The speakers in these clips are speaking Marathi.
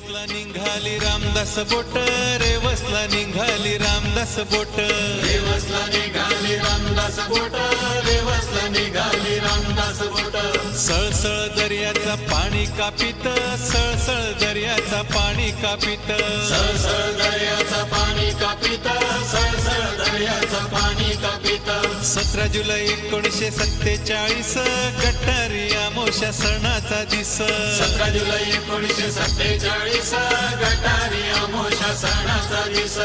रेवसला निघाली रामदास बोट, रेवसला निघाली रामदास बोट, रेवसला निघाली रामदास बोट, रेवसला निघाली रामदास बोट. सळसळ दर्याचा पाणी कापित, सळसळ दर्याचा पाणी कापित, सळसळ दर्याचा पाणी कापित, सळसळ दर्याचा पाणी कापित. 17 जुलै 1947 गटारी अमावस्या सणाचा दिस. 17 जुलै 1947 गटारी अमावस्या सणाचा दिस.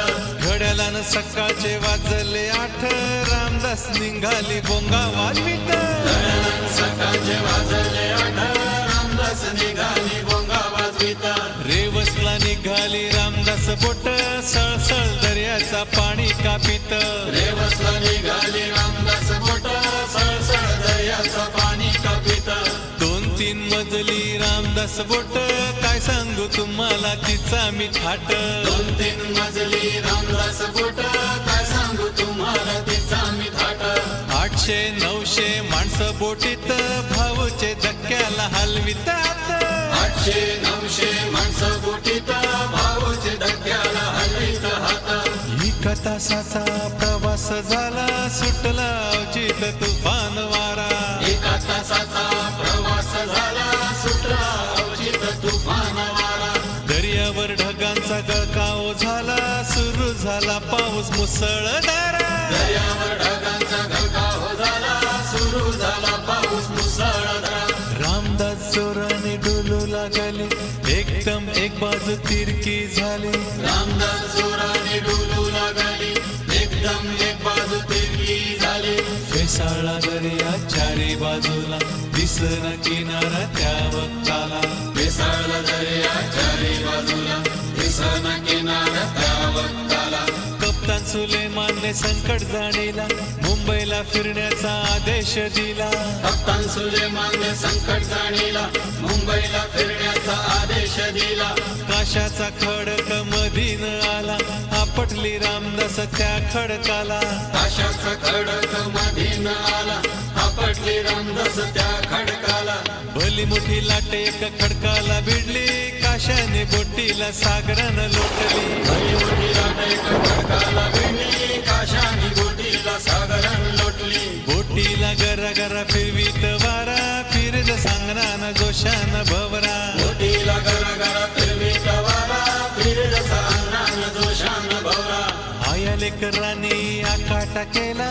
घड्याळानं सकाळचे वाजले 8, रामदास निघाली बोंगा वाजवीत. सकाळचे वाजले 8, रामदास निघाली बोंगा वाजवीत. रेवसला निघाली रामदास बोट, सळसळ दर्याचा पाणी कापित. रेवसला निघाली रामदास बोट, सळसळ दर्याचा पाणी कापित. 2-3 मजली रामदास बोट, काय सांगू तुम्हाला तिचा मी थाट. 2-3 मजली रामदास बोट, काय सांगू तुम्हाला तिचा मी थाट. 800-900 माणसं बोटीत, भाऊचे धक्क्याला हलवितात. 800-900 माणसं बोटीत, भाऊचे धक्क्याला हलवीत हात. 1 तासाचा प्रवास झाला, सुटला अवचित तुफान वारा. 1 तासाचा प्रवास झाला, सुटला अवचित तुफान वारा. दर्यावर ढगांचा गळकाव झाला, सुरू झाला पाऊस मुसळधार. दर्यावर ढगांचा गळकाव झाला, सुरू झाला पाऊस मुसळधार. रामदास जोराने डोलू लागले, एकदम एक बाजू तिरकी झाली. रामदास जोराने डोलू लागली, एकदम एक बाजू तिरकी झाली. फेसाळला दर्या चारी बाजूला, दिसना किनारा त्या वक्ताला. बेसाळला दर्या चारी बाजूला, दिसना किनारा त्या वक्ताला. कप्तान सुलेमानने संकट जाणीला, मुंबईला फिरण्याचा आदेश दिला. कप्तान सुलेमानने संकट जाणीला, मुंबईला फिरण्याचा आदेश दिला. काशाचा खडक मधीन आला, आपटली रामदास त्या खडकाला. काशाचा खडक मधीन आला, आपटली रामदास त्या खडकाला. भली मोठी लाट एक खडकाला भिडली, काशाने बोटीला सागरानं लोटली. भली मोठी लाट एक खडकाला भिडली, काशाने बोटीला सागरानं लोटली. बोटीला गरा गरा फिरवीत वारा, फिरत सांगरान जोशान भवरा. बोटीला गरा गरा फिरवीत वारा, फिरत सांगरान जोशान भवरा. आया लेकरांनी आकाटा केला,